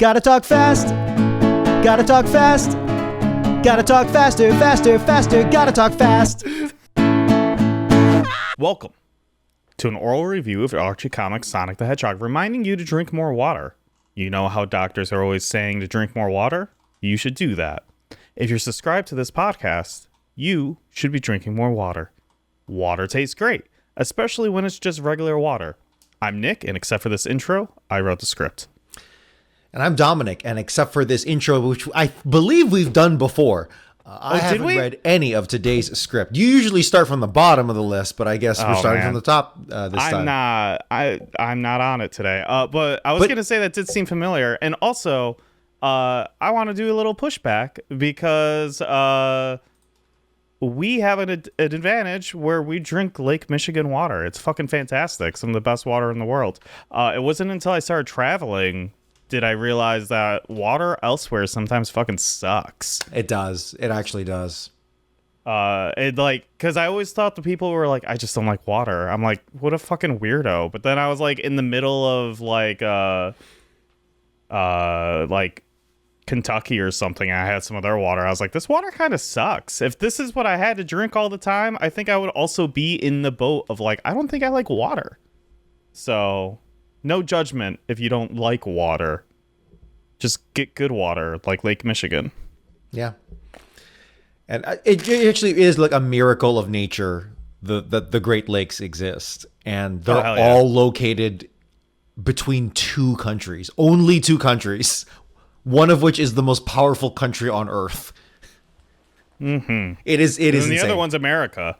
Gotta talk fast. Gotta talk fast. Gotta talk faster, faster, faster. Gotta talk fast. Welcome to an oral review of Archie Comics Sonic the Hedgehog, reminding you to drink more water. You know how doctors are always saying to drink more water? You should do that. If you're subscribed to this podcast, you should be drinking more water. Water tastes great, especially when it's just regular water. I'm Nick, and except for this intro, I wrote the script. And I'm Dominic, and except for this intro, which I believe we've done before, I haven't read any of today's script. You usually start from the bottom of the list, but I guess we're starting from the top this time. I'm not on it today. But I was going to say that did seem familiar. And also, I want to do a little pushback because we have an advantage where we drink Lake Michigan water. It's fucking fantastic. Some of the best water in the world. It wasn't until I started traveling did I realize that water elsewhere sometimes fucking sucks. It does. It actually does. Because I always thought the people were like, I just don't like water. I'm like, what a fucking weirdo. But then I was like in the middle of like Kentucky or something. I had some of their water. I was like, this water kind of sucks. If this is what I had to drink all the time, I think I would also be in the boat of like, I don't think I like water. So no judgment if you don't like water. Just get good water, like Lake Michigan. Yeah. And it actually is like a miracle of nature that the Great Lakes exist. And they're all located between two countries. Only two countries. One of which is the most powerful country on Earth. Mm-hmm. It is insane. The other one's America.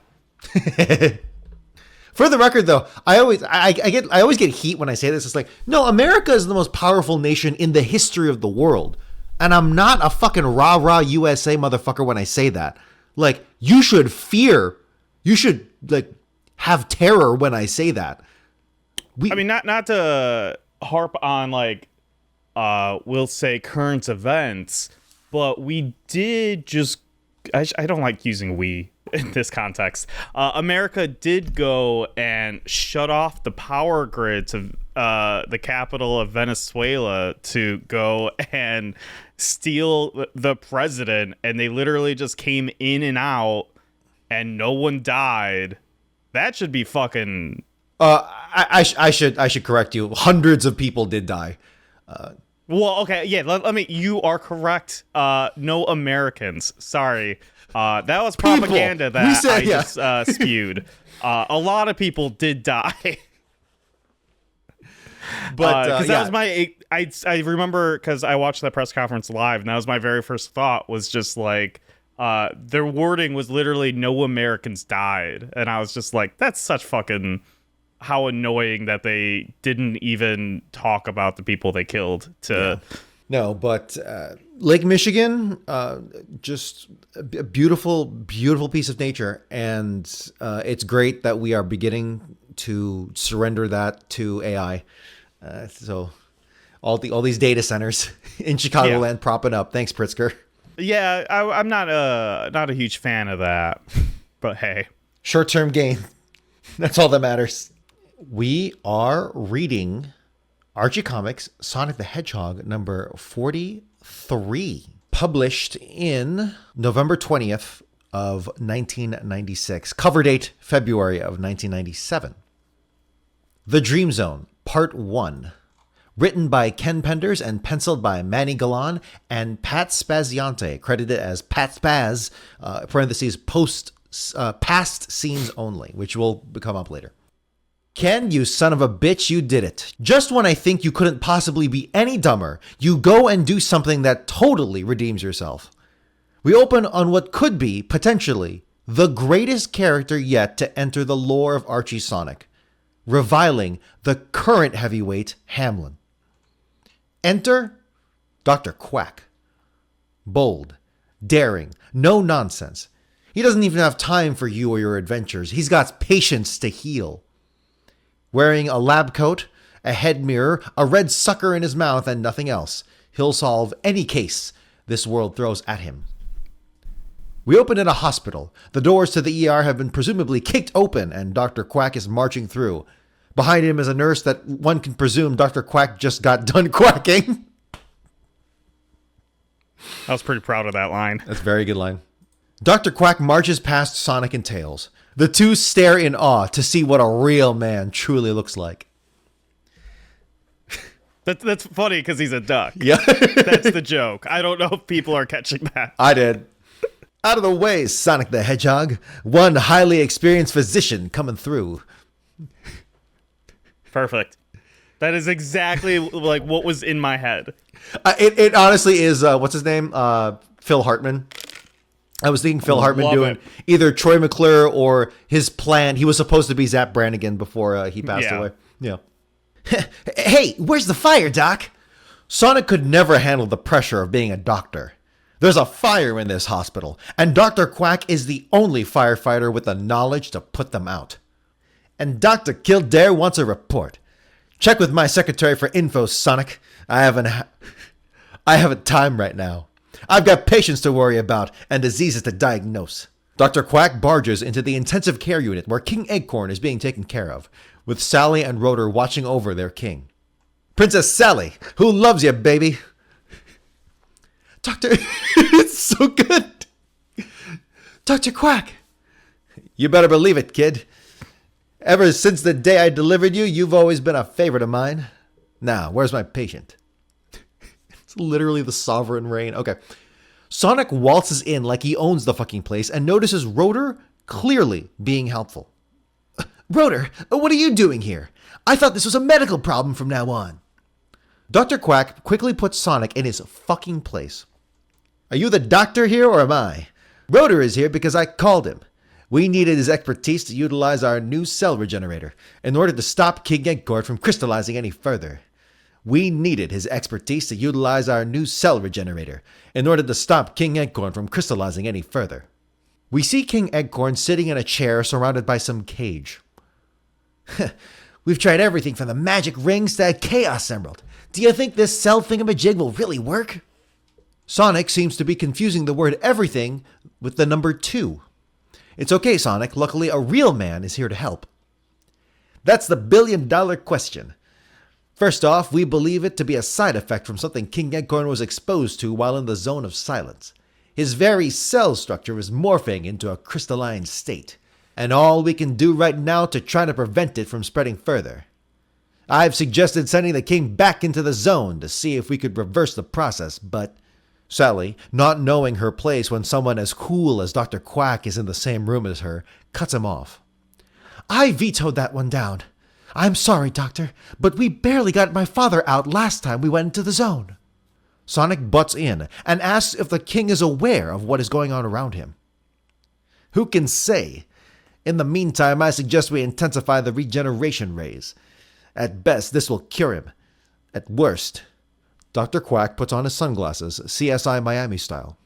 For the record, though, I always get heat when I say this. It's like, no, America is the most powerful nation in the history of the world. And I'm not a fucking rah-rah USA motherfucker when I say that. Like, you should fear. You should, like, have terror when I say that. I mean, not to harp on, like, we'll say current events, but we did just... I don't like using we in this context. America did go and shut off the power grid to the capital of Venezuela to go and steal the president, and they literally just came in and out and no one died. That should be fucking... I should correct you. Hundreds of people did die. Well, okay, yeah, let me... You are correct. No Americans. Sorry. That was propaganda I just spewed. A lot of people did die. But because that was my... I remember because I watched that press conference live, and that was my very first thought was just like... their wording was literally no Americans died. And I was just like, that's such fucking... How annoying that they didn't even talk about the people they killed. No, but Lake Michigan, just a beautiful, beautiful piece of nature. And it's great that we are beginning to surrender that to AI. So all these data centers in Chicagoland propping up. Thanks, Pritzker. Yeah, I'm not a huge fan of that. But hey. Short-term gain. That's all that matters. We are reading Archie Comics Sonic the Hedgehog number 43, published in November 20th of 1996. Cover date February of 1997. The Dream Zone, Part 1. Written by Ken Penders and penciled by Manny Galan and Pat Spaziante, credited as Pat Spaz, parentheses, past scenes only, which will come up later. Ken, you son of a bitch, you did it. Just when I think you couldn't possibly be any dumber, you go and do something that totally redeems yourself. We open on what could be, potentially, the greatest character yet to enter the lore of Archie Sonic, reviling the current heavyweight Hamlin. Enter Dr. Quack. Bold, daring, no nonsense. He doesn't even have time for you or your adventures. He's got patience to heal. Wearing a lab coat, a head mirror, a red sucker in his mouth, and nothing else, he'll solve any case this world throws at him. We open in a hospital. The doors to the ER have been presumably kicked open, and Dr. Quack is marching through. Behind him is a nurse that one can presume Dr. Quack just got done quacking. I was pretty proud of that line. That's a very good line. Dr. Quack marches past Sonic and Tails. The two stare in awe to see what a real man truly looks like. That's funny because he's a duck. Yeah. That's the joke. I don't know if people are catching that. I did. Out of the way, Sonic the Hedgehog. One highly experienced physician coming through. Perfect. That is exactly like what was in my head. It honestly is, what's his name? Phil Hartman. I was thinking Phil Hartman doing either Troy McClure or his plan. He was supposed to be Zap Brannigan before he passed away. Yeah. Hey, where's the fire, Doc? Sonic could never handle the pressure of being a doctor. There's a fire in this hospital, and Dr. Quack is the only firefighter with the knowledge to put them out. And Dr. Kildare wants a report. Check with my secretary for info, Sonic. I haven't time right now. I've got patients to worry about and diseases to diagnose. Dr. Quack barges into the intensive care unit where King Eggcorn is being taken care of, with Sally and Rotor watching over their king. Princess Sally, who loves you, baby? Doctor, it's so good. Dr. Quack. You better believe it, kid. Ever since the day I delivered you, you've always been a favorite of mine. Now, where's my patient? It's literally the sovereign reign. Okay. Sonic waltzes in like he owns the fucking place and notices Rotor clearly being helpful. Rotor, what are you doing here? I thought this was a medical problem from now on. Dr. Quack quickly puts Sonic in his fucking place. Are you the doctor here or am I? Rotor is here because I called him. We needed his expertise to utilize our new cell regenerator in order to stop King Eggcorn from crystallizing any further. We needed his expertise to utilize our new cell regenerator in order to stop King Eggcorn from crystallizing any further. We see King Eggcorn sitting in a chair surrounded by some cage. We've tried everything from the magic rings to a chaos emerald. Do you think this cell thingamajig will really work? Sonic seems to be confusing the word everything with the number 2. It's okay, Sonic. Luckily, a real man is here to help. That's the billion-dollar question. First off, we believe it to be a side effect from something King Eggcorn was exposed to while in the zone of silence. His very cell structure is morphing into a crystalline state, and all we can do right now to try to prevent it from spreading further. I've suggested sending the king back into the zone to see if we could reverse the process, but Sally, not knowing her place when someone as cool as Dr. Quack is in the same room as her, cuts him off. I vetoed that one down. I'm sorry, Doctor, but we barely got my father out last time we went into the zone. Sonic butts in and asks if the king is aware of what is going on around him. Who can say? In the meantime, I suggest we intensify the regeneration rays. At best, this will cure him. At worst, Dr. Quack puts on his sunglasses, CSI Miami style.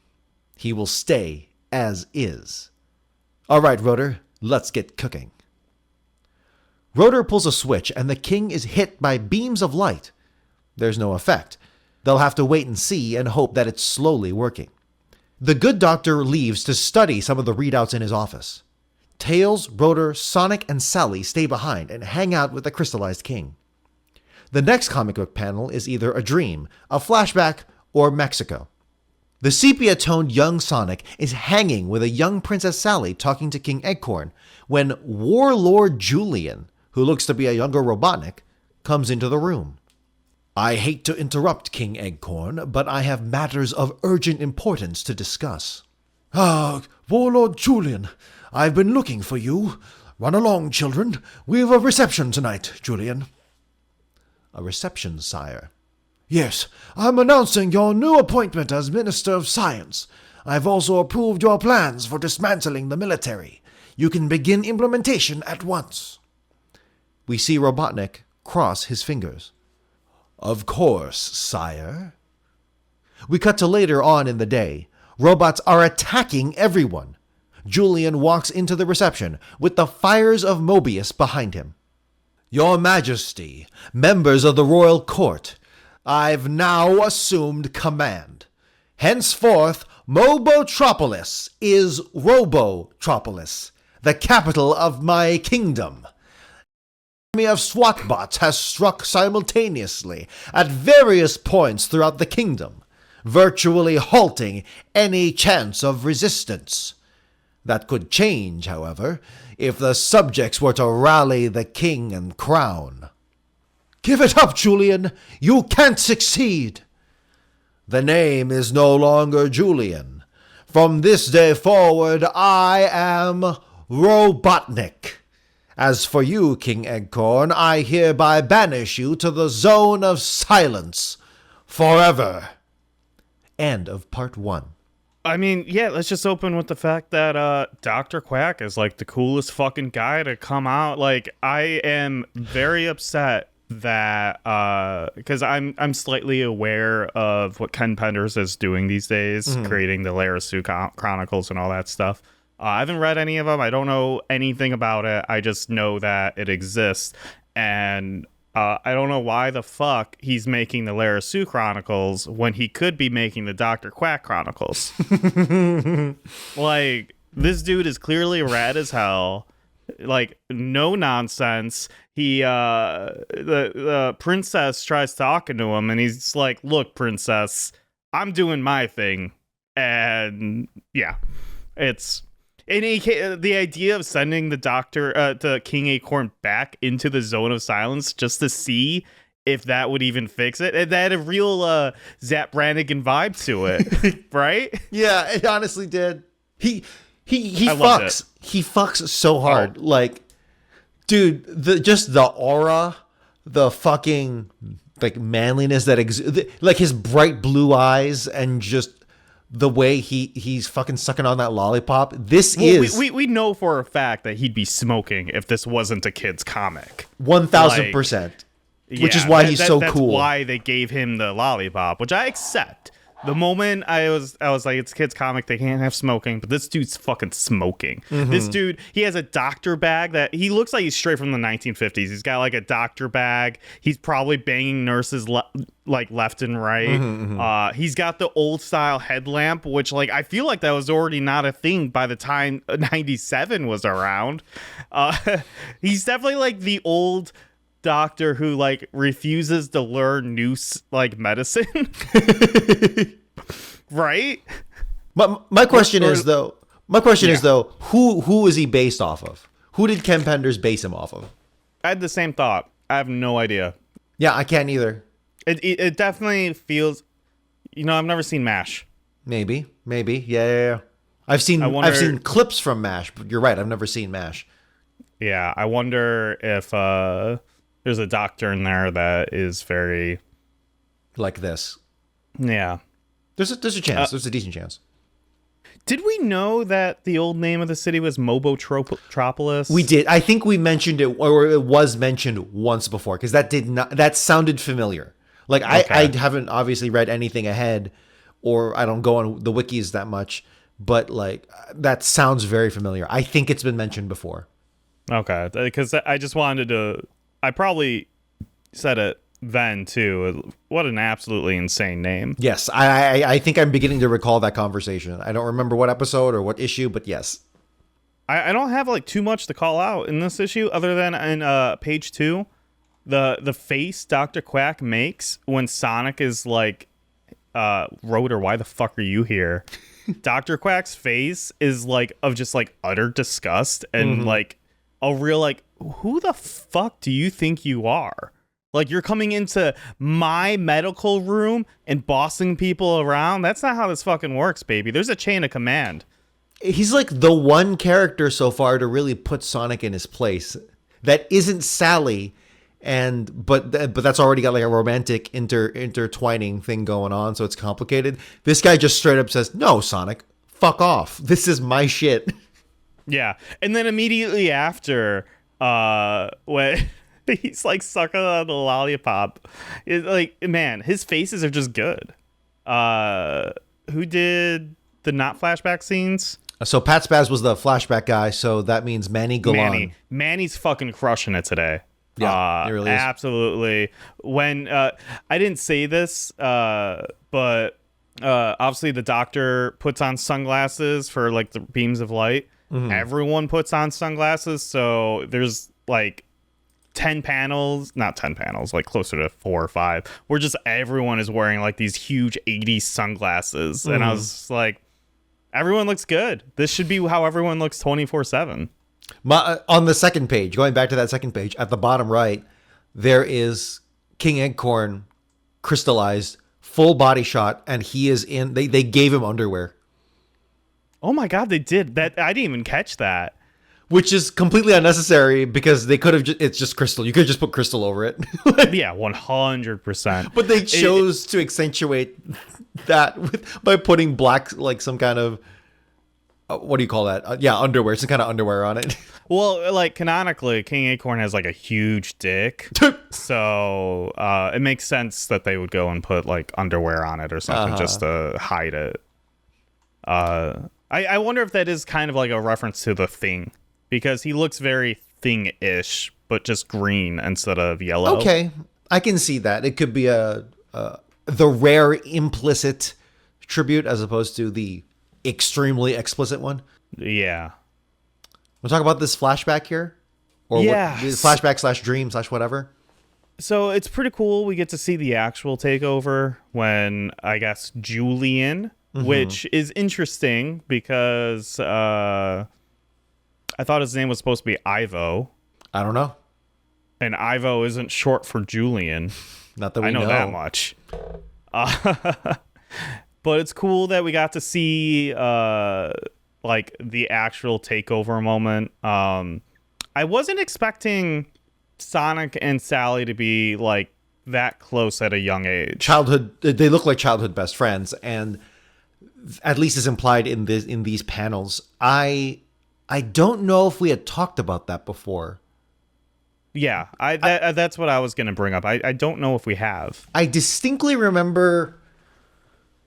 He will stay as is. All right, Rotor, let's get cooking. Rotor pulls a switch and the king is hit by beams of light. There's no effect. They'll have to wait and see and hope that it's slowly working. The good doctor leaves to study some of the readouts in his office. Tails, Rotor, Sonic, and Sally stay behind and hang out with the crystallized king. The next comic book panel is either a dream, a flashback, or Mexico. The sepia-toned young Sonic is hanging with a young Princess Sally talking to King Eggcorn when Warlord Julian, who looks to be a younger Robotnik, comes into the room. I hate to interrupt, King Eggcorn, but I have matters of urgent importance to discuss. Warlord Julian, I've been looking for you. Run along, children. We've a reception tonight, Julian. A reception, sire. Yes, I'm announcing your new appointment as Minister of Science. I've also approved your plans for dismantling the military. You can begin implementation at once. We see Robotnik cross his fingers. Of course, sire. We cut to later on in the day. Robots are attacking everyone. Julian walks into the reception with the fires of Mobius behind him. Your Majesty, members of the royal court, I've now assumed command. Henceforth, Mobotropolis is Robotropolis, the capital of my kingdom. An army of SWAT bots has struck simultaneously at various points throughout the kingdom. virtually halting any chance of resistance. That could change, however, if the subjects were to rally the king and crown. Give it up, Julian. You can't succeed. The name is no longer Julian. From this day forward, I am Robotnik. As for you, King Eggcorn, I hereby banish you to the zone of silence forever. End of part 1. I mean, yeah, let's just open with the fact that Dr. Quack is like the coolest fucking guy to come out. Like, I am very upset that because I'm slightly aware of what Ken Penders is doing these days, creating the Lair of Sue Chronicles and all that stuff. I haven't read any of them. I don't know anything about it. I just know that it exists. And I don't know why the fuck he's making the Lair of Sue Chronicles when he could be making the Dr. Quack Chronicles. Like, this dude is clearly rad as hell. Like, no nonsense. He, the princess tries talking to him, and he's like, look, princess, I'm doing my thing. And, yeah, it's... And the idea of sending the doctor, to King Acorn back into the zone of silence just to see if that would even fix it, and that had a real Zap Brannigan vibe to it, right? Yeah, it honestly did. He fucks. He fucks so hard. Like, dude, the aura, the fucking like manliness that like his bright blue eyes and just the way he's fucking sucking on that lollipop. We know for a fact that he'd be smoking if this wasn't a kid's comic. 1000%. Which is why he's so cool. That's why they gave him the lollipop, which I accept. The moment I was like, it's a kid's comic, they can't have smoking, but this dude's fucking smoking. This dude, he has a doctor bag that he looks like he's straight from the 1950s. He's got like a doctor bag. He's probably banging nurses like left and right. He's got the old style headlamp, which like I feel like that was already not a thing by the time 97 was around. He's definitely like the old doctor who like refuses to learn new like medicine. Right? But my question is though, who is he based off of? Who did Ken Penders base him off of? I had the same thought. I have no idea. Yeah, I can't either. It definitely feels, I've never seen MASH. Maybe. Yeah. I've seen clips from MASH, but you're right. I've never seen MASH. Yeah, I wonder if there's a doctor in there that is very like this. Yeah. There's a chance. There's a decent chance. Did we know that the old name of the city was Mobotropolis? We did. I think we mentioned it, or it was mentioned once before, because that sounded familiar. Like, okay. I haven't obviously read anything ahead, or I don't go on the wikis that much, but like that sounds very familiar. I think it's been mentioned before. Okay, because I just wanted to. I probably said it then too. What an absolutely insane name. Yes, I think I'm beginning to recall that conversation. I don't remember what episode or what issue, but yes. I don't have like too much to call out in this issue, other than in page 2, the face Dr. Quack makes when Sonic is like, Rotor, why the fuck are you here? Dr. Quack's face is like of just like utter disgust and like a real like, who the fuck do you think you are? Like, you're coming into my medical room and bossing people around? That's not how this fucking works, baby. There's a chain of command. He's like the one character so far to really put Sonic in his place that isn't Sally, but that's already got like a romantic intertwining thing going on, so it's complicated. This guy just straight up says, "No, Sonic, fuck off. This is my shit." Yeah, and then immediately after, when he's like sucking on the lollipop, it's like, man, his faces are just good. Who did the not flashback scenes? So Pat Spaz was the flashback guy, so that means Manny Galan. Manny's fucking crushing it today. Yeah, it really is. Absolutely. When I didn't say this, but obviously the doctor puts on sunglasses for like the beams of light. Everyone puts on sunglasses, so there's like 10 panels, not 10 panels, like closer to 4 or 5, where just everyone is wearing like these huge 80s sunglasses. And I was just like, everyone looks good. This should be how everyone looks 24/7. On the second page, going back to that second page, at the bottom right, there is King Eggcorn crystallized, full body shot, and he is in. They gave him underwear. Oh my God, they did that. I didn't even catch that. Which is completely unnecessary because they could have. It's just crystal. You could just put crystal over it. Yeah, 100%. But they chose to accentuate that by putting black, like some kind of. What do you call that? Yeah, underwear. Some kind of underwear on it. Well, like canonically, King Acorn has like a huge dick, so it makes sense that they would go and put like underwear on it or something just to hide it. I wonder if that is kind of like a reference to the Thing, because he looks very Thing-ish, but just green instead of yellow. Okay, I can see that. It could be the rare implicit tribute as opposed to the extremely explicit one. Yeah. We'll talk about this flashback here, or flashback / dream / whatever. So it's pretty cool. We get to see the actual takeover when, I guess, Julian, which is interesting because I thought his name was supposed to be Ivo. I don't know. And Ivo isn't short for Julian. Not that we know. I know that much. But it's cool that we got to see like the actual takeover moment. I wasn't expecting Sonic and Sally to be like that close at a young age. They look like childhood best friends, and at least is implied in these panels. I don't know if we had talked about that before. Yeah, that's what I was going to bring up. I don't know if we have. I distinctly remember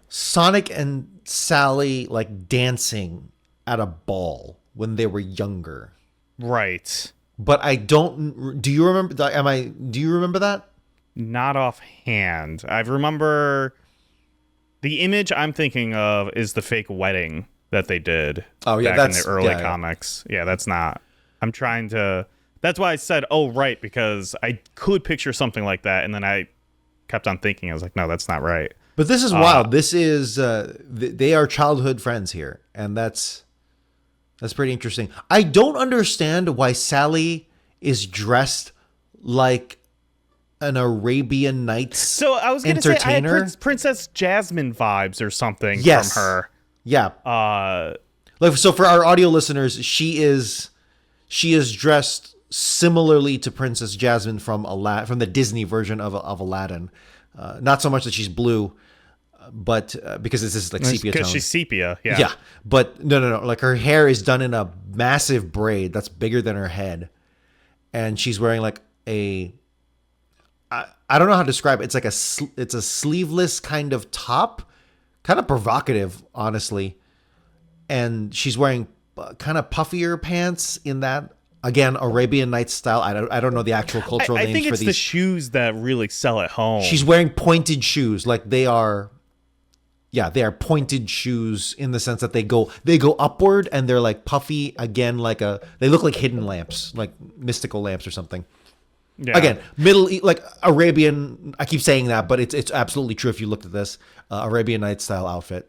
Sonic and Sally like dancing at a ball when they were younger. Right. But I don't. Do you remember? Do you remember that? Not offhand. I remember the image I'm thinking of is the fake wedding that they did. Oh yeah, back in the early comics. Yeah, that's not. I'm trying to. That's why I said, oh right, because I could picture something like that, and then I kept on thinking. I was like, no, that's not right. But this is wild. This is they are childhood friends here, and that's pretty interesting. I don't understand why Sally is dressed like an Arabian Nights So I was going to say I had Princess Jasmine vibes or something from her. Yeah. So for our audio listeners, she is dressed similarly to Princess Jasmine from the Disney version of Aladdin. Not so much that she's blue, but because this is like sepia tone. Because she's sepia, yeah. Yeah, but no. Like her hair is done in a massive braid that's bigger than her head, and she's wearing like I don't know how to describe it. It's a sleeveless kind of top, kind of provocative, honestly, and she's wearing kind of puffier pants in that. Again, Arabian Nights style. I don't know the actual cultural names for these. I think it's the shoes that really sell at home. She's wearing pointed shoes, like they are pointed shoes in the sense that they go upward and they're like puffy again, they look like hidden lamps, like mystical lamps or something. Yeah. Again, like Arabian. I keep saying that, but it's absolutely true if you looked at this Arabian Nights style outfit.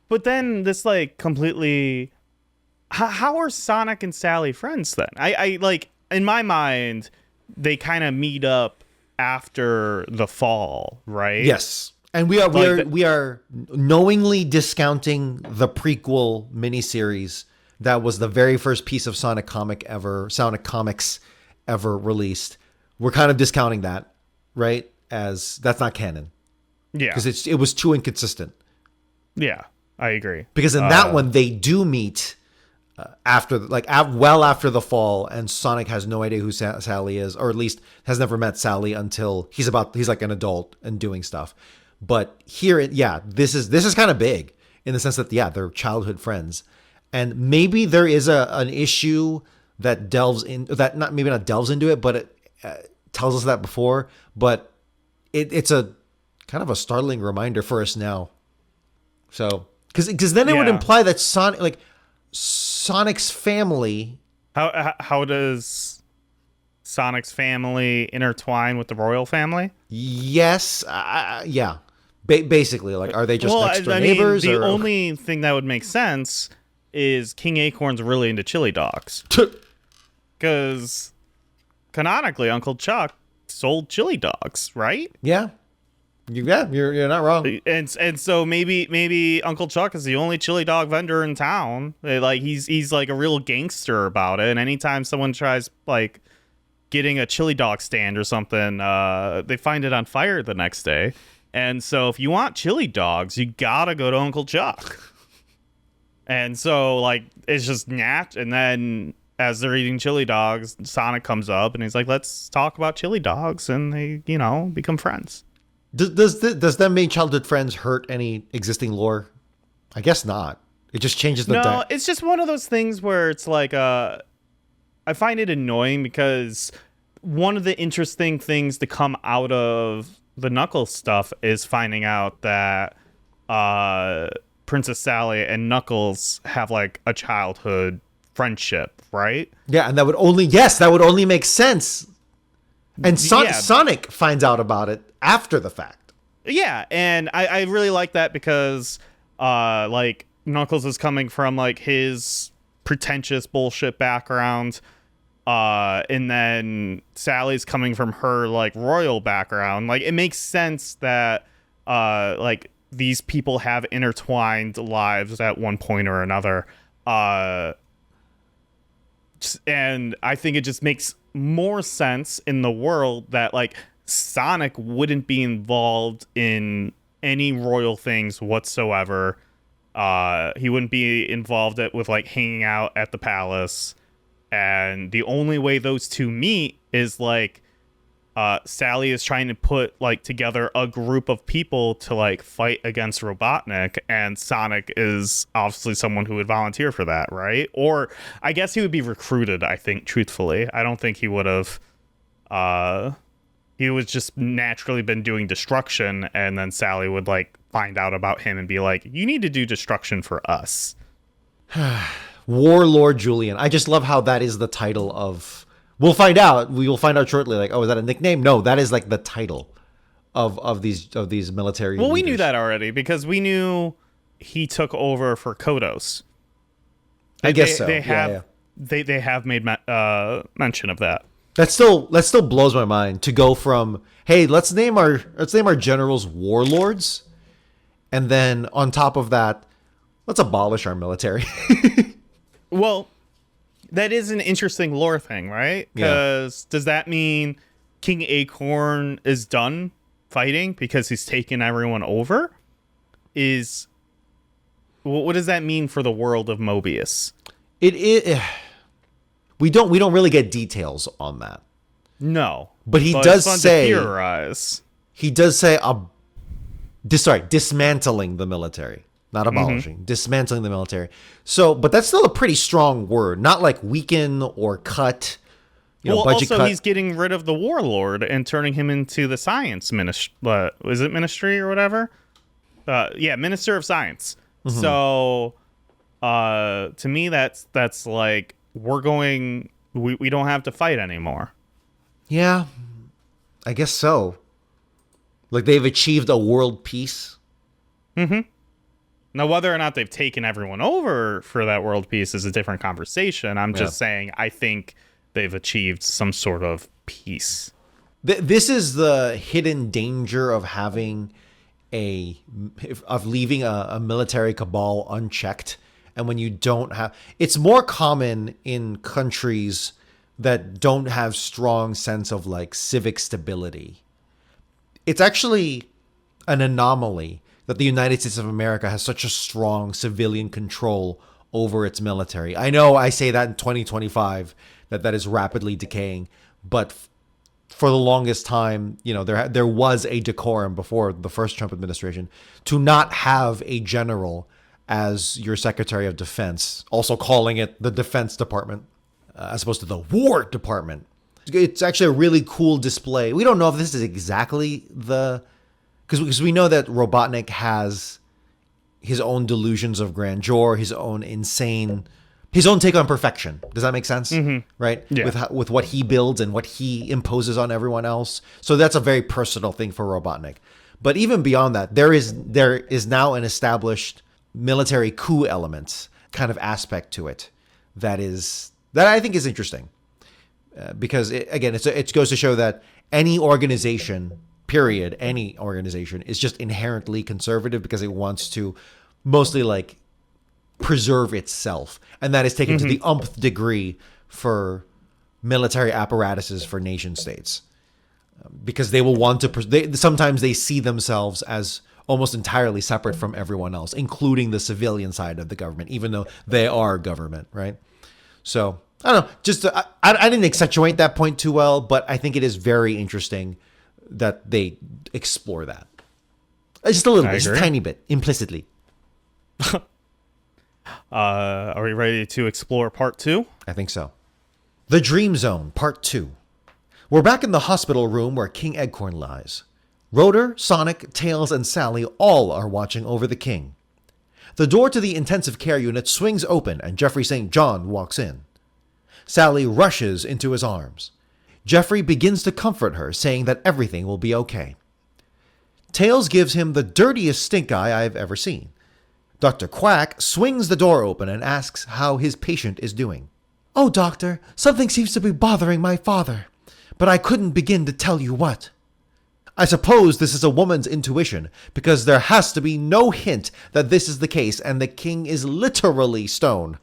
But then this like completely. How are Sonic and Sally friends then? I like in my mind they kind of meet up after the fall, right? Yes, and we are knowingly discounting the prequel miniseries that was the very first piece of Sonic Comics ever released. We're kind of discounting that, right? As that's not canon. Yeah, because it was too inconsistent. Yeah, I agree. Because in that one they do meet. After the fall, and Sonic has no idea who Sally is, or at least has never met Sally until he's like an adult and doing stuff. But here, this is kind of big in the sense that they're childhood friends, and maybe there is an issue that delves in that not delves into it, but it tells us that before. But it's a kind of a startling reminder for us now. So because then it would imply that Sonic's family. How does Sonic's family intertwined with the royal family? Yes. Yeah. Basically, like, are they just next door neighbors? The only thing that would make sense is King Acorn's really into chili dogs. Because canonically, Uncle Chuck sold chili dogs, right? Yeah. You're not wrong. And so maybe Uncle Chuck is the only chili dog vendor in town. Like he's like a real gangster about it. And anytime someone tries like getting a chili dog stand or something, they find it on fire the next day. And so if you want chili dogs, you gotta go to Uncle Chuck. And so like it's just Nat, and then as they're eating chili dogs, Sonic comes up and he's like, "Let's talk about chili dogs," and they become friends. Does them being childhood friends hurt any existing lore? I guess not. It just changes the. No, it's just one of those things where it's like I find it annoying because one of the interesting things to come out of the Knuckles stuff is finding out that Princess Sally and Knuckles have like a childhood friendship, right? Yeah, and that would only make sense. And Sonic finds out about it after the fact. Yeah, and I really like that because like Knuckles is coming from like his pretentious bullshit background, and then Sally's coming from her like royal background. Like it makes sense that like these people have intertwined lives at one point or another. And I think it just makes more sense in the world that like Sonic wouldn't be involved in any royal things whatsoever. He wouldn't be involved with like hanging out at the palace. And the only way those two meet is like Sally is trying to put like together a group of people to like fight against Robotnik, and Sonic is obviously someone who would volunteer for that, right? Or I guess he would be recruited, I think, truthfully. I don't think he would have he was just naturally been doing destruction, and then Sally would like find out about him and be like, you need to do destruction for us. Warlord Julian. I just love how that is the title of. We'll find out. We will find out shortly. Like, oh, is that a nickname? No, that is like the title of these military. Well, leaders. We knew that already because we knew he took over for Kodos. I guess so. They have made mention of that. That still blows my mind to go from, hey, let's name our generals warlords, and then on top of that, let's abolish our military. Well, that is an interesting lore thing, right? Because does that mean King Acorn is done fighting because he's taken everyone over? What does that mean for the world of Mobius? We don't really get details on that. No, but he does say theorize. He does say dismantling the military. Not abolishing, dismantling the military. So, but that's still a pretty strong word. Not like weaken or cut. Budget cut. He's getting rid of the warlord and turning him into the science ministry. Is it ministry or whatever? Minister of Science. Mm-hmm. So, to me, that's like we don't have to fight anymore. Yeah, I guess so. Like they've achieved a world peace. Mm-hmm. Now, whether or not they've taken everyone over for that world peace is a different conversation. I'm just saying I think they've achieved some sort of peace. This is the hidden danger of having leaving a military cabal unchecked. And when you don't have, it's more common in countries that don't have strong sense of like civic stability. It's actually an anomaly that the United States of America has such a strong civilian control over its military. I know I say that in 2025, that is rapidly decaying, but for the longest time, there was a decorum before the first Trump administration to not have a general as your Secretary of Defense, also calling it the Defense Department, as opposed to the War Department. It's actually a really cool display. We don't know if this is exactly because we know that Robotnik has his own delusions of grandeur, his own insane his own take on perfection. Does that make sense? Right? Yeah. With what he builds and what he imposes on everyone else. So that's a very personal thing for Robotnik. But even beyond that, there is now an established military coup elements kind of aspect to it that I think is interesting. Because it goes to show that any organization is just inherently conservative because it wants to mostly like preserve itself, and that is taken to the umpth degree for military apparatuses for nation states, because they will want to. Sometimes they see themselves as almost entirely separate from everyone else, including the civilian side of the government, even though they are government, right? So I don't know. Just I didn't accentuate that point too well, but I think it is very interesting that they explore that. Just a little bit, just a tiny bit, implicitly. Are we ready to explore part 2? I think so. The Dream Zone, Part 2. We're back in the hospital room where King Eggcorn lies. Rotor, Sonic, Tails, and Sally all are watching over the king. The door to the intensive care unit swings open and Jeffrey St. John walks in. Sally rushes into his arms. Jeffrey begins to comfort her, saying that everything will be okay. Tails gives him the dirtiest stink eye I've ever seen. Dr. Quack swings the door open and asks how his patient is doing. "Oh, doctor, something seems to be bothering my father, but I couldn't begin to tell you what." I suppose this is a woman's intuition, because there has to be no hint that this is the case and the king is literally stone.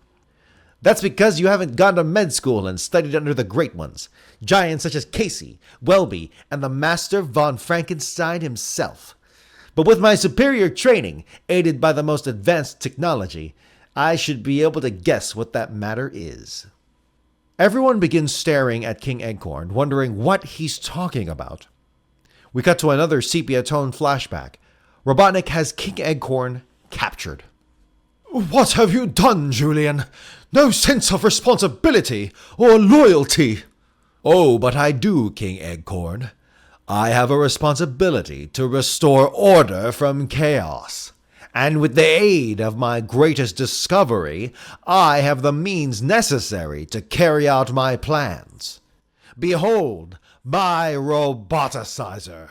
That's because you haven't gone to med school and studied under the great ones, giants such as Casey, Welby, and the master von Frankenstein himself. But with my superior training, aided by the most advanced technology, I should be able to guess what that matter is. Everyone begins staring at King Eggcorn, wondering what he's talking about. We cut to another sepia-tone flashback. Robotnik has King Eggcorn captured. "What have you done, Julian? No sense of responsibility or loyalty." "Oh, but I do, King Eggcorn. I have a responsibility to restore order from chaos. And with the aid of my greatest discovery, I have the means necessary to carry out my plans. Behold, my roboticizer,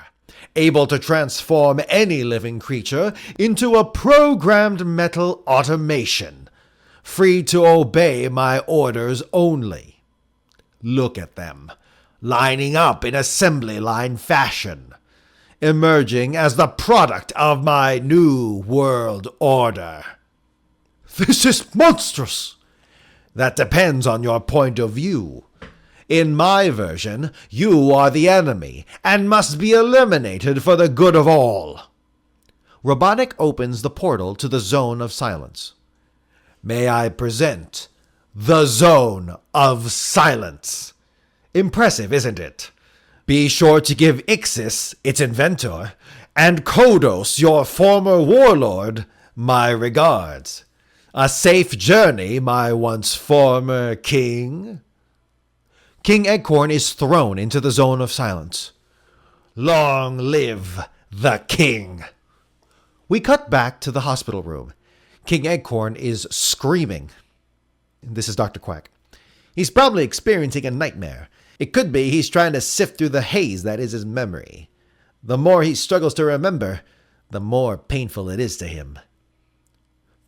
able to transform any living creature into a programmed metal automation, free to obey my orders only. Look at them, lining up in assembly line fashion, emerging as the product of my new world order." "This is monstrous." "That depends on your point of view. In my version, you are the enemy and must be eliminated for the good of all." Robotnik opens the portal to the Zone of Silence. "May I present the Zone of Silence?" Impressive, isn't it? Be sure to give Ixis, its inventor, and Kodos, your former warlord, my regards. A safe journey, my once former king. King Eggcorn is thrown into the Zone of Silence. Long live the king. We cut back to the hospital room. King Eggcorn is screaming. This is Dr. Quack. He's probably experiencing a nightmare. It could be he's trying to sift through the haze that is his memory. The more he struggles to remember, the more painful it is to him.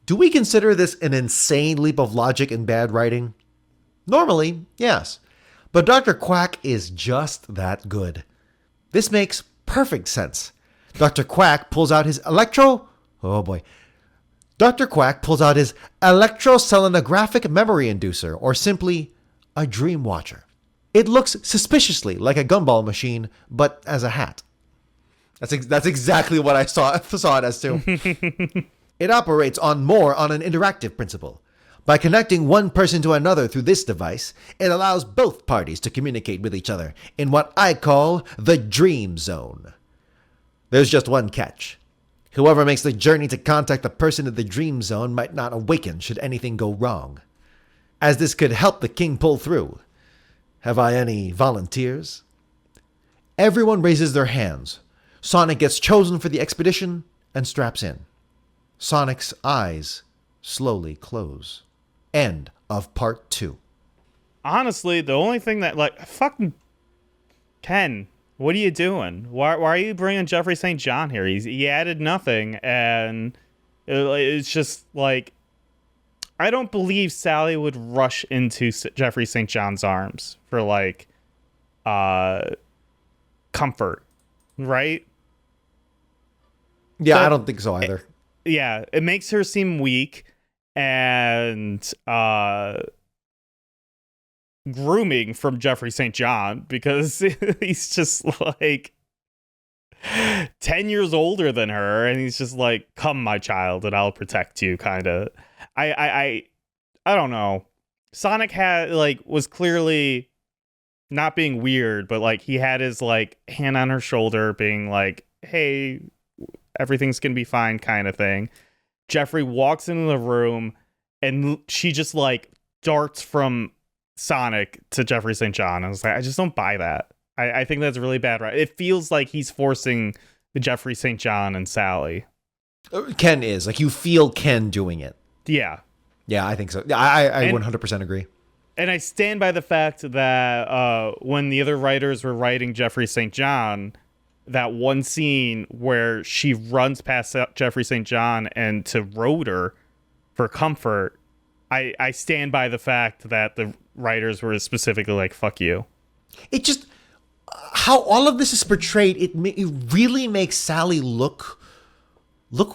Do we consider this an insane leap of logic and bad writing? Normally, yes. But Dr. Quack is just that good. This makes perfect sense. Dr. Quack pulls out his Dr. Quack pulls out his electroselenographic memory inducer, or simply a dream watcher. It looks suspiciously like a gumball machine, but as a hat. That's exactly what I saw it as too. It operates on an interactive principle. By connecting one person to another through this device, it allows both parties to communicate with each other in what I call the Dream Zone. There's just one catch. Whoever makes the journey to contact the person in the Dream Zone might not awaken should anything go wrong. As this could help the king pull through. Have I any volunteers? Everyone raises their hands. Sonic gets chosen for the expedition and straps in. Sonic's eyes slowly close. End of part 2. Honestly, the only thing that, like, fucking Ken, what are you doing? Why are you bringing Jeffrey St. John here? He added nothing, and it's just like, I don't believe Sally would rush into Jeffrey St. John's arms for like comfort, right? Yeah, I don't think so either. It makes her seem weak and grooming from Jeffrey St. John, because he's just like 10 years older than her, and he's just like, come my child and I'll protect you, kind of. I don't know. Sonic was clearly not being weird, but like he had his like hand on her shoulder being like, hey, everything's gonna be fine, kind of thing. Jeffrey walks into the room and she just like darts from Sonic to Jeffrey St. John. I was like, I just don't buy that. I think that's really bad. Right? It feels like he's forcing the Jeffrey St. John and Sally. Ken is. Like, you feel Ken doing it. Yeah. Yeah, I think so. I 100% agree. And I stand by the fact that when the other writers were writing Jeffrey St. John, that one scene where she runs past Jeffrey St. John and to Rotor for comfort, I stand by the fact that the writers were specifically like, fuck you. It just, how all of this is portrayed, it really makes Sally look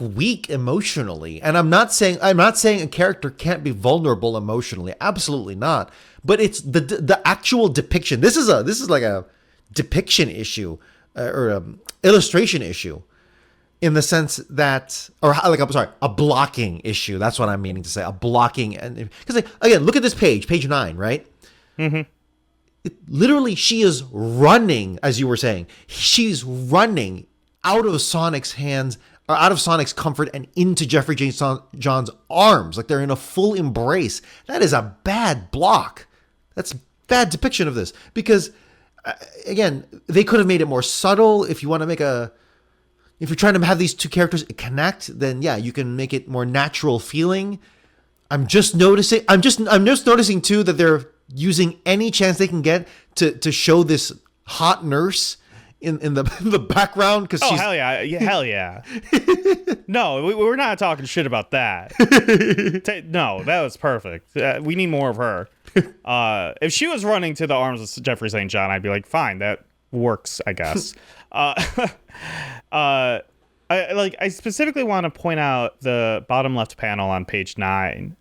weak emotionally. And I'm not saying a character can't be vulnerable emotionally. Absolutely not. But it's the actual depiction. This is like a depiction issue or illustration issue, in the sense that, or like, I'm sorry, a blocking issue. That's what I'm meaning to say. A blocking, and because like, again, look at this page 9, right? Mm-hmm. Literally, she is running, as you were saying. She's running out of Sonic's hands, or out of Sonic's comfort, and into Jeffrey John's arms. Like, they're in a full embrace. That is a bad block. That's bad depiction of this. Because, again, they could have made it more subtle. If you want to make if you're trying to have these two characters connect, then yeah, you can make it more natural feeling. I'm just noticing too that they're using any chance they can get to show this hot nurse in the background, because she's... hell yeah. No, we're not talking shit about that. No, that was perfect. We need more of her. If she was running to the arms of Jeffrey St. John, I'd be like, fine, that works, I guess. I specifically want to point out the bottom left panel on page 9,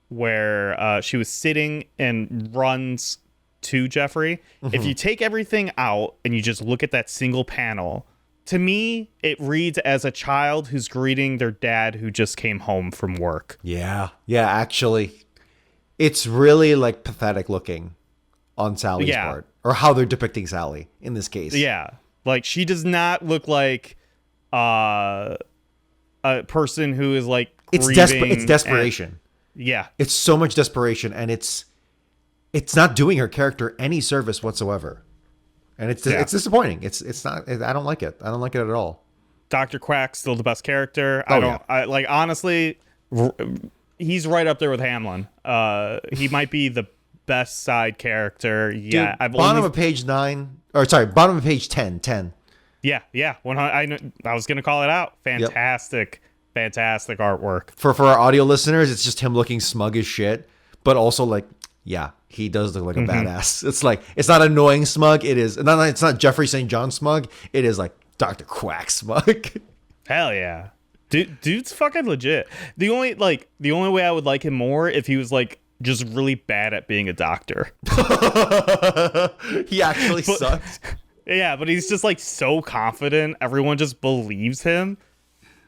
where she was sitting and runs to Jeffrey. Mm-hmm. If you take everything out and you just look at that single panel, to me, it reads as a child who's greeting their dad who just came home from work. Yeah, actually, it's really like pathetic looking on Sally's part, or how they're depicting Sally in this case. Yeah, like, she does not look like a person who is like grieving. It's desperation. It's so much desperation, and it's not doing her character any service whatsoever, and it's disappointing. It's not. I don't like it. I don't like it at all. Dr. Quacks still the best character. Honestly, he's right up there with Hamlin. He might be the best side character. Yeah, dude, bottom of page 9, or sorry, bottom of page 10. Yeah. I was gonna call it out. Fantastic artwork. For our audio listeners, it's just him looking smug as shit, but also like, yeah, he does look like a badass. It's like, it's not annoying smug. It's not Jeffrey St. John smug. It is like Dr. Quack smug. Hell yeah, dude's fucking legit. The only way I would like him more if he was like just really bad at being a doctor. He actually sucks. Yeah, but he's just like so confident. Everyone just believes him.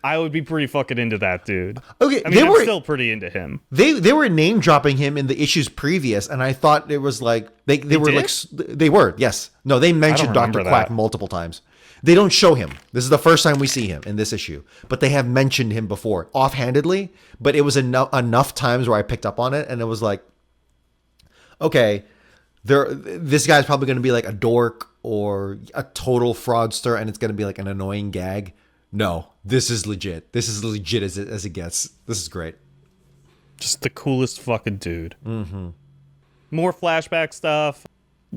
I would be pretty fucking into that dude. Okay, I mean, I'm still pretty into him. They were name dropping him in the issues previous, and I thought it was like they were. Yes, no, they mentioned Dr. Quack multiple times. They don't show him. This is the first time we see him in this issue, but they have mentioned him before, offhandedly. But it was enough times where I picked up on it, and it was like, okay, this guy's probably going to be like a dork or a total fraudster, and it's going to be like an annoying gag. No, this is legit. This is legit as it gets. This is great. Just the coolest fucking dude. Mm-hmm. More flashback stuff.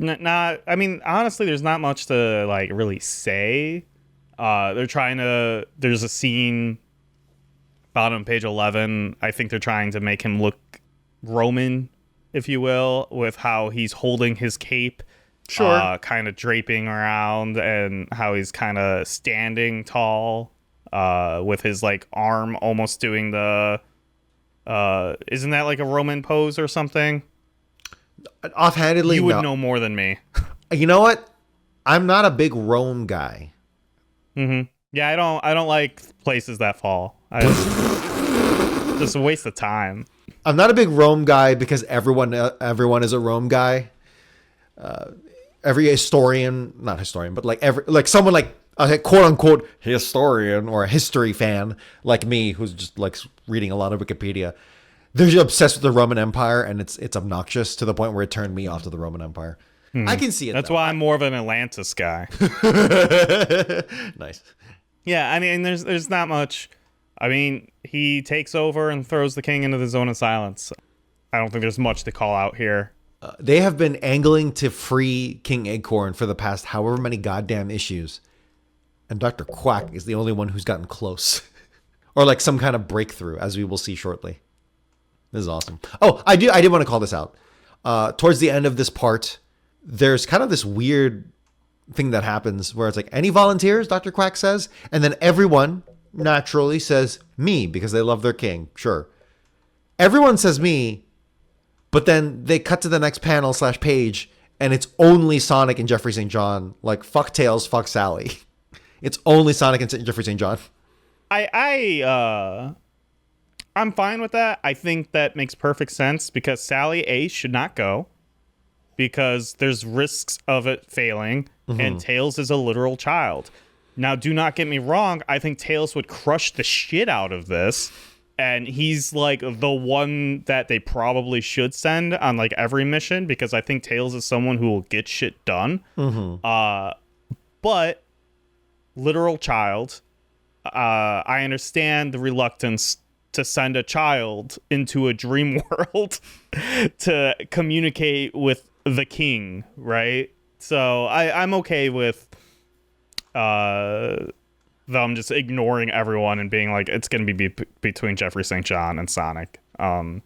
I mean, honestly, there's not much to like really say. There's a scene bottom page 11. I think they're trying to make him look Roman, if you will, with how he's holding his cape. Sure. Kind of draping around, and how he's kind of standing tall, with his like arm almost doing the, isn't that like a Roman pose or something? Offhandedly, you would no. know more than me. You know what? I'm not a big Rome guy. Mm-hmm. Yeah, I don't like places that fall. Just a waste of time. I'm not a big Rome guy because everyone is a Rome guy. Every historian, not historian, but like someone like a quote unquote historian or a history fan like me, who's just like reading a lot of Wikipedia, they're obsessed with the Roman Empire, and it's obnoxious to the point where it turned me off to the Roman Empire. I can see it. That's though. why I'm more of an Atlantis guy. Nice. Yeah, I mean, there's not much. I mean, he takes over and throws the king into the zone of silence. I don't think there's much to call out here. They have been angling to free King Acorn for the past however many goddamn issues, and Dr. Quack is the only one who's gotten close, or like some kind of breakthrough, as we will see shortly. This is awesome. Oh, I did want to call this out. Towards the end of this part, there's kind of this weird thing that happens where it's like, any volunteers, Dr. Quack says, and then everyone naturally says me because they love their king. Sure. Everyone says me, but then they cut to the next panel / page, and it's only Sonic and Jeffrey St. John. Like, fuck Tails, fuck Sally. It's only Sonic and Jeffrey St. John. I'm fine with that. I think that makes perfect sense because Sally should not go because there's risks of it failing, and Tails is a literal child. Now, do not get me wrong. I think Tails would crush the shit out of this, and he's like the one that they probably should send on like every mission because I think Tails is someone who will get shit done. But literal child, I understand the reluctance to send a child into a dream world to communicate with the king, right? So I'm okay with them just ignoring everyone and being like, it's going to be between Jeffrey St. John and Sonic. I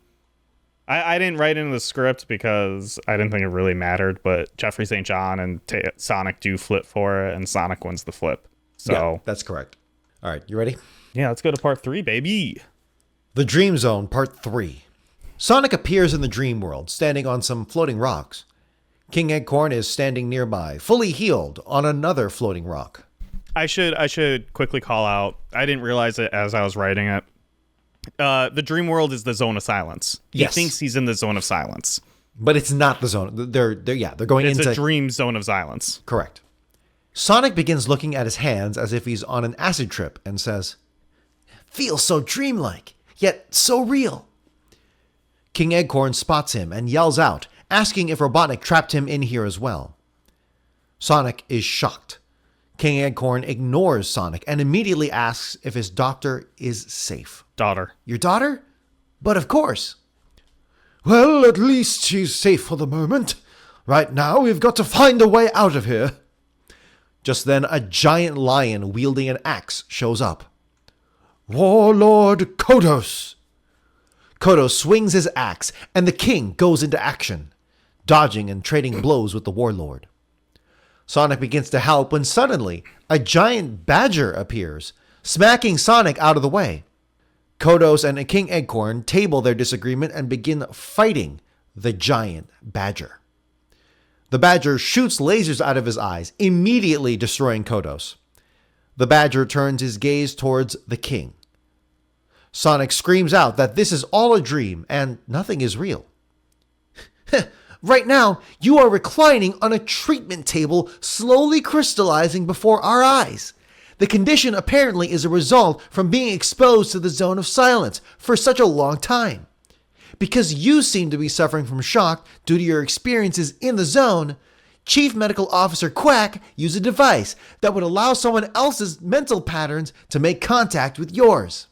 didn't write into the script because I didn't think it really mattered, but Jeffrey St. John and Sonic do flip for it, and Sonic wins the flip. So Yeah, that's correct. All right, you ready? Yeah, let's go to part 3, baby. The Dream Zone, Part 3. Sonic appears in the dream world, standing on some floating rocks. King Eggcorn is standing nearby, fully healed, on another floating rock. I should quickly call out, I didn't realize it as I was writing it. The dream world is the zone of silence. Yes. He thinks he's in the zone of silence. But it's not the zone. They're going It's into a dream zone of silence. Correct. Sonic begins looking at his hands as if he's on an acid trip and says, "Feels so dreamlike, yet so real." King Eggcorn spots him and yells out, asking if Robotnik trapped him in here as well. Sonic is shocked. King Eggcorn ignores Sonic and immediately asks if his doctor is safe. Daughter. Your daughter? But of course. Well, at least she's safe for the moment. Right now, we've got to find a way out of here. Just then, a giant lion wielding an axe shows up. Warlord Kodos. Kodos swings his axe, and the king goes into action, dodging and trading blows with the warlord. Sonic begins to help when suddenly a giant badger appears, smacking Sonic out of the way. Kodos and King Eggcorn table their disagreement and begin fighting the giant badger. The badger shoots lasers out of his eyes, immediately destroying Kodos. The badger turns his gaze towards the king. Sonic screams out that this is all a dream and nothing is real. Right now, you are reclining on a treatment table, slowly crystallizing before our eyes. The condition apparently is a result from being exposed to the zone of silence for such a long time. Because you seem to be suffering from shock due to your experiences in the zone, Chief Medical Officer Quack used a device that would allow someone else's mental patterns to make contact with yours.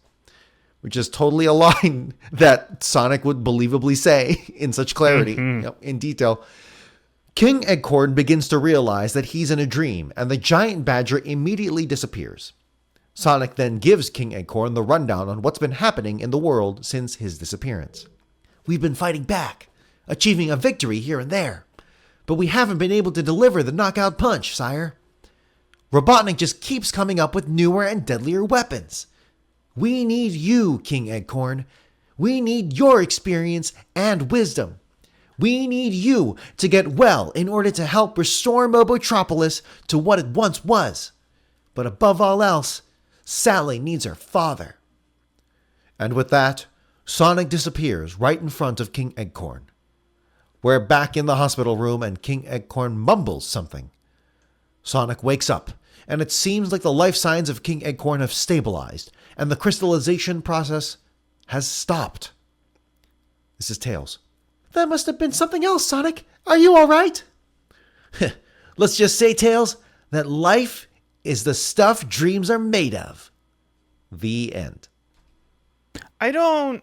which is totally a line that Sonic would believably say in such clarity, in detail. King Eggcorn begins to realize that he's in a dream, and the giant badger immediately disappears. Sonic then gives King Eggcorn the rundown on what's been happening in the world since his disappearance. We've been fighting back, achieving a victory here and there, but we haven't been able to deliver the knockout punch, sire. Robotnik just keeps coming up with newer and deadlier weapons. We need you, King Eggcorn. We need your experience and wisdom. We need you to get well in order to help restore Mobotropolis to what it once was. But above all else, Sally needs her father. And with that, Sonic disappears right in front of King Eggcorn. We're back in the hospital room and King Eggcorn mumbles something. Sonic wakes up, and it seems like the life signs of King Eggcorn have stabilized, and the crystallization process has stopped. This is Tails. That must have been something else, Sonic. Are you all right? Let's just say, Tails, that life is the stuff dreams are made of. The end. I don't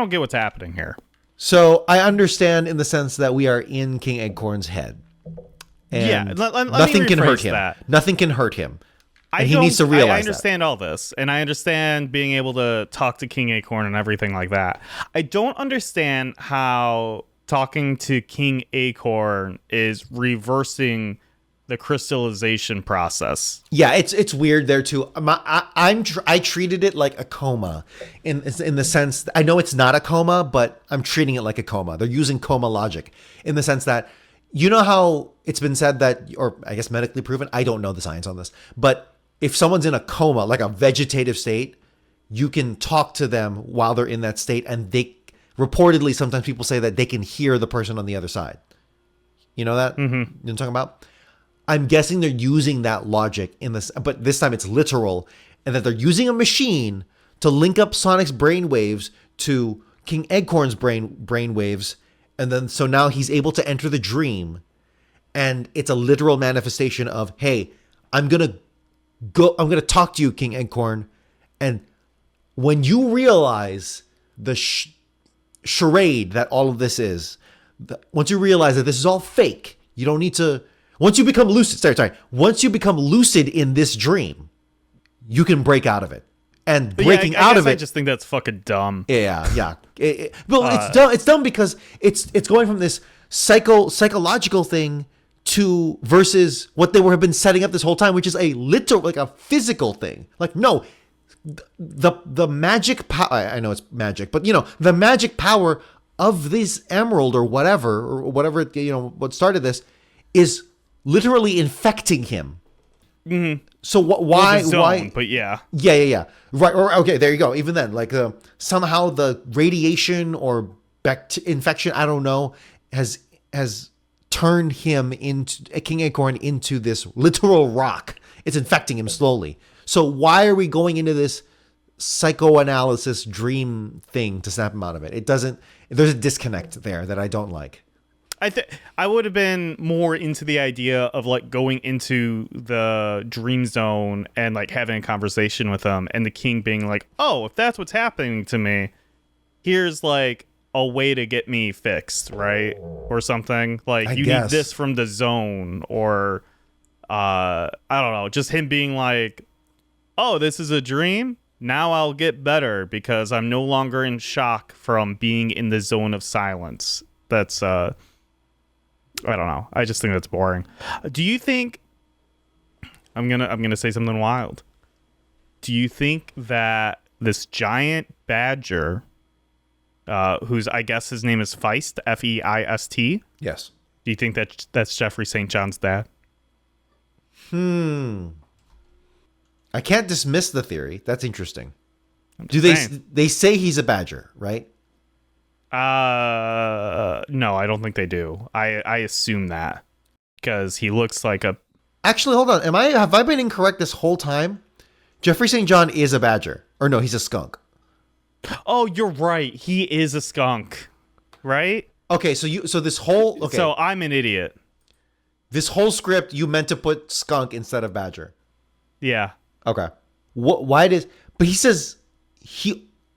get what's happening here. So I understand in the sense that we are in King Eggcorn's head. And nothing can hurt him. Nothing can hurt him. And he needs to realize that. I understand all this, and I understand being able to talk to King Acorn and everything like that. I don't understand how talking to King Acorn is reversing the crystallization process. Yeah, it's weird there too. I treated it like a coma in the sense I know it's not a coma, but I'm treating it like a coma. They're using coma logic in the sense that you know how it's been said that, or I guess medically proven, I don't know the science on this, but if someone's in a coma, like a vegetative state, you can talk to them while they're in that state, and they reportedly sometimes people say that they can hear the person on the other side. You know that? Mm-hmm. You know what I'm talking about? I'm guessing they're using that logic in this, but this time it's literal, and that they're using a machine to link up Sonic's brainwaves to King Eggcorn's brainwaves, and then so now he's able to enter the dream, and it's a literal manifestation of, hey, I'm gonna talk to you, King Eggcorn, and when you realize the charade that all of this is, once you realize that this is all fake, you don't need to. Once you become lucid, once you become lucid in this dream, you can break out of it. And breaking out of it, I just think that's fucking dumb. Yeah. It's dumb. It's dumb because it's going from this psychological thing to versus what they have been setting up this whole time, which is a literal, like a physical thing. Like, no, the magic power. I know it's magic, but the magic power of this emerald or whatever what started this is literally infecting him. Mm-hmm. So why? But yeah. Right. Or okay, there you go. Even then, like somehow the radiation or infection, I don't know, has turned him into King Acorn into this literal rock. It's infecting him slowly. So why are we going into this psychoanalysis dream thing to snap him out of it? It doesn't. There's a disconnect there that I don't like. I would have been more into the idea of like going into the dream zone and like having a conversation with them, and the king being like, "Oh, if that's what's happening to me, here's like a way to get me fixed, right?" Or something like you need this from the zone, or I don't know, just him being like, "Oh, this is a dream. Now I'll get better because I'm no longer in shock from being in the zone of silence." That's I don't know. I just think that's boring. Do you think I'm gonna say something wild? Do you think that this giant badger, whose I guess his name is Feist, Feist? Yes. Do you think that's Jeffrey St. John's dad? I can't dismiss the theory. That's interesting. Do they say he's a badger, right? No, I don't think they do. I assume that because he looks like a. Actually, hold on. Have I been incorrect this whole time? Jeffrey St. John is a badger, or no? He's a skunk. Oh, you're right. He is a skunk, right? Okay, so this whole So I'm an idiot. This whole script you meant to put skunk instead of badger. Yeah. Okay. Why does? But he says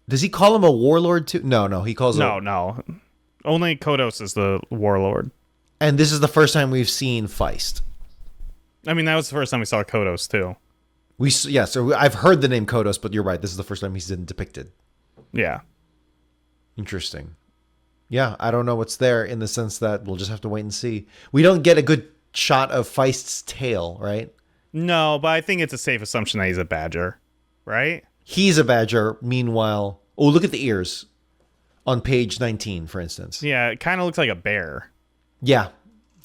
does he call him a warlord too? No, he calls him. No. Only Kodos is the warlord. And this is the first time we've seen Feist. I mean, that was the first time we saw Kodos too. So I've heard the name Kodos, but you're right. This is the first time he's been depicted. Yeah. Interesting. Yeah, I don't know what's there in the sense that we'll just have to wait and see. We don't get a good shot of Feist's tail, right? No, but I think it's a safe assumption that he's a badger, right? He's a badger. Meanwhile, look at the ears on page 19, for instance. Yeah, it kind of looks like a bear. Yeah,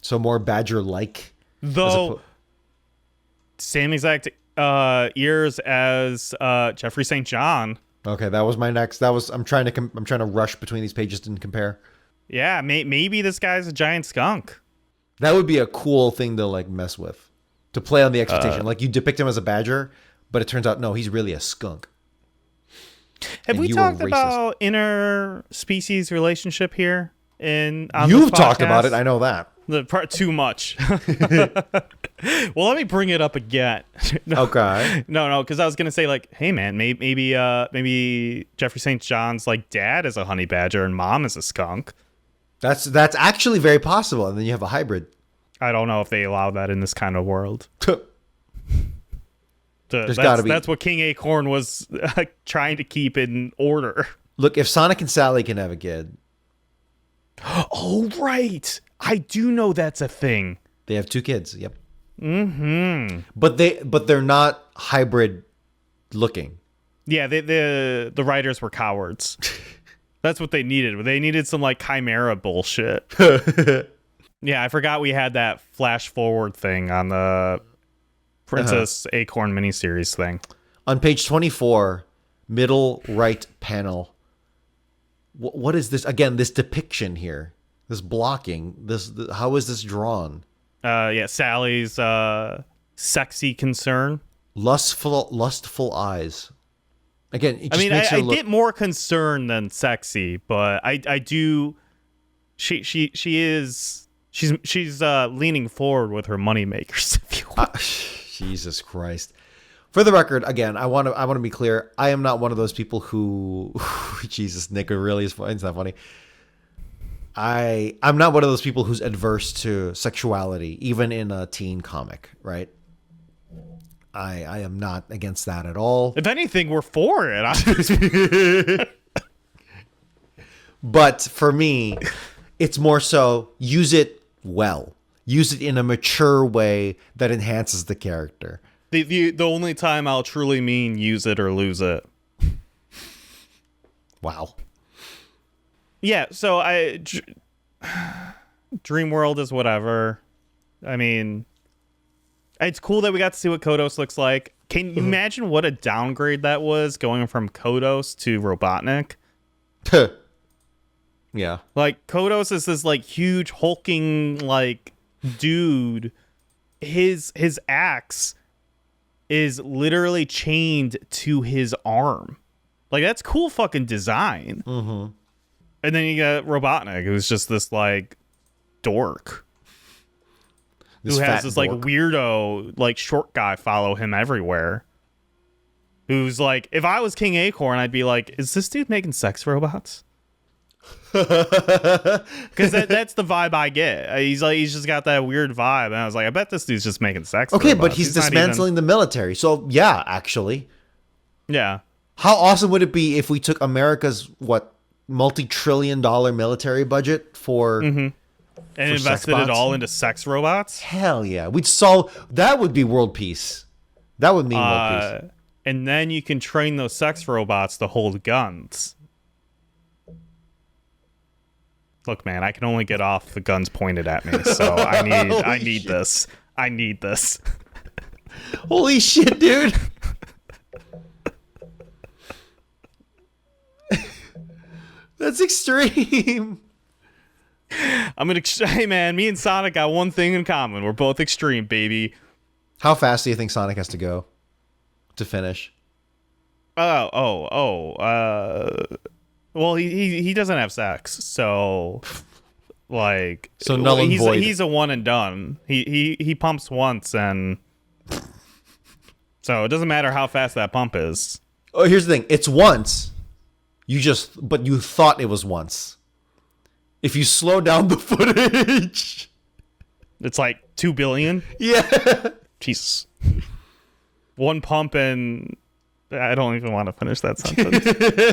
so more badger-like. Though, same exact ears as Jeffrey St. John. Okay, that was my next. I'm trying to rush between these pages and compare. Yeah, maybe this guy's a giant skunk. That would be a cool thing to like mess with, to play on the expectation. Like you depict him as a badger, but it turns out no, he's really a skunk. Have we talked about interspecies relationship here? You've talked about it. I know that. The part too much. Well, let me bring it up again. Okay. No, because I was gonna say like, hey man, maybe Jeffrey St. John's like dad is a honey badger and mom is a skunk. That's actually very possible, and then you have a hybrid. I don't know if they allow that in this kind of world. There's got to be. That's what King Acorn was trying to keep in order. Look, if Sonic and Sally can have a kid. Oh right, I do know that's a thing. They have 2 kids. Yep. Mm-hmm. But they're not hybrid looking. Yeah, the writers were cowards. That's what they needed. They needed some like chimera bullshit. Yeah, I forgot we had that flash forward thing on the Princess Acorn miniseries thing. On page 24, middle right panel. What is this? Again, this depiction here. This blocking. How is this drawn? Yeah, Sally's sexy concern. Lustful eyes. Again, it just makes her I look... get more concerned than sexy, but I do. She's leaning forward with her moneymakers. If you will. Jesus Christ. For the record, again, I want to be clear. I am not one of those people who, Jesus, Nick, it really is funny. It's not funny. I'm not one of those people who's adverse to sexuality, even in a teen comic, right? I am not against that at all. If anything, we're for it. But for me, it's more so use it well. Use it in a mature way that enhances the character. The only time I'll truly mean use it or lose it. Wow. Yeah, so Dream World is whatever. I mean, it's cool that we got to see what Kodos looks like. Can you imagine what a downgrade that was going from Kodos to Robotnik? Yeah. Like, Kodos is this, like, huge, hulking, like, dude. His axe is literally chained to his arm. Like, that's cool fucking design. Mm-hmm. And then you got Robotnik, who's just this, like, dork. Who has this, like, weirdo, like, short guy follow him everywhere. Who's, like, if I was King Acorn, I'd be like, is this dude making sex robots? Because that's the vibe I get. He's just got that weird vibe. And I was like, I bet this dude's just making sex robots. Okay, but he's dismantling the military. So, yeah, actually. Yeah. How awesome would it be if we took America's, multi-trillion-dollar military budget for... Mm-hmm. And invested it all into sex robots? Hell yeah. That would be world peace. That would mean world peace. And then you can train those sex robots to hold guns. Look, man, I can only get off the guns pointed at me, so I need this. I need this. Holy shit, dude. That's extreme. Hey man, me and Sonic got one thing in common. We're both extreme, baby. How fast do you think Sonic has to go to finish? Well, he doesn't have sex, so like null and void. He's a one and done. He pumps once, and so it doesn't matter how fast that pump is. Oh, here's the thing. It's once. But you thought it was once. If you slow down the footage. It's like 2 billion. Yeah. Jesus. One pump and I don't even want to finish that sentence.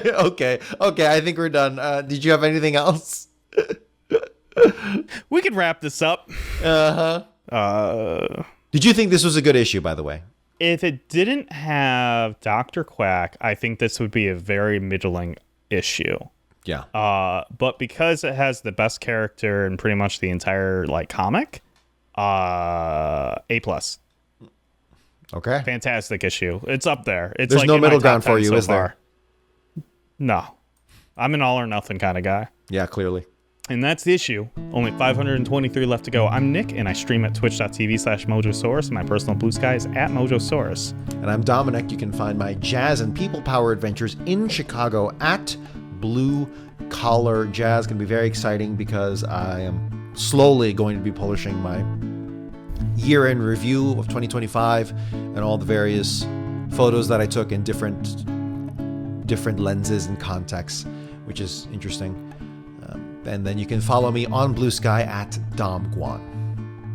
Okay. I think we're done. Did you have anything else? We could wrap this up. Did you think this was a good issue, by the way? If it didn't have Dr. Quack, I think this would be a very middling issue. Yeah. But because it has the best character in pretty much the entire comic, A+. Okay. Fantastic issue. It's up there. It's There's no in my middle top ground 10 for you, so is there? far. No. I'm an all or nothing kind of guy. Yeah, clearly. And that's the issue. Only 523 left to go. I'm Nick, and I stream at twitch.tv/Mojosaurus. My personal blue sky is at Mojosaurus. And I'm Dominic. You can find my jazz and people power adventures in Chicago at Blue Collar Jazz. Going to be very exciting because I am slowly going to be publishing my year-end review of 2025 and all the various photos that I took in different lenses and contexts, which is interesting. And then you can follow me on Blue Sky at Dom Guan.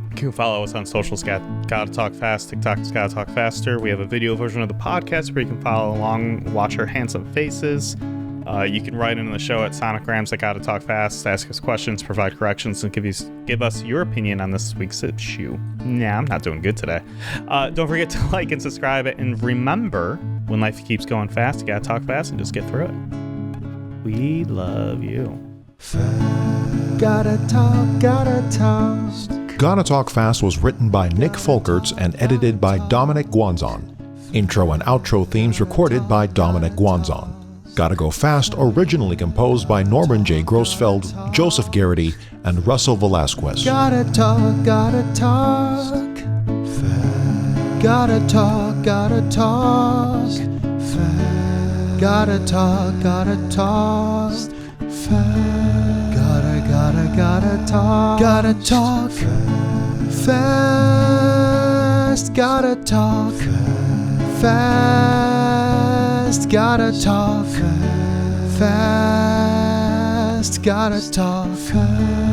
You can follow us on socials, Gotta Talk Fast, TikTok's Gotta Talk Faster. We have a video version of the podcast where you can follow along, watch our handsome faces. You can write into the show at Sonicgrams at Gotta Talk Fast, ask us questions, provide corrections, and give us your opinion on this week's issue. Nah, I'm not doing good today. Don't forget to like and subscribe, and remember, when life keeps going fast, you gotta talk fast and just get through it. We love you. Gotta talk, gotta talk. Gotta Talk Fast was written by Nick Folkerts and edited by Dominic Guanzon. Intro and outro themes recorded by Dominic Guanzon. Gotta Go Fast originally composed by Norman J. Grossfeld, Joseph Garrity, and Russell Velasquez. Gotta talk, gotta talk. Gotta talk, gotta talk. Gotta talk, gotta talk. Gotta talk. Gotta talk fast. Gotta talk fast. Gotta talk fast. Gotta talk fast.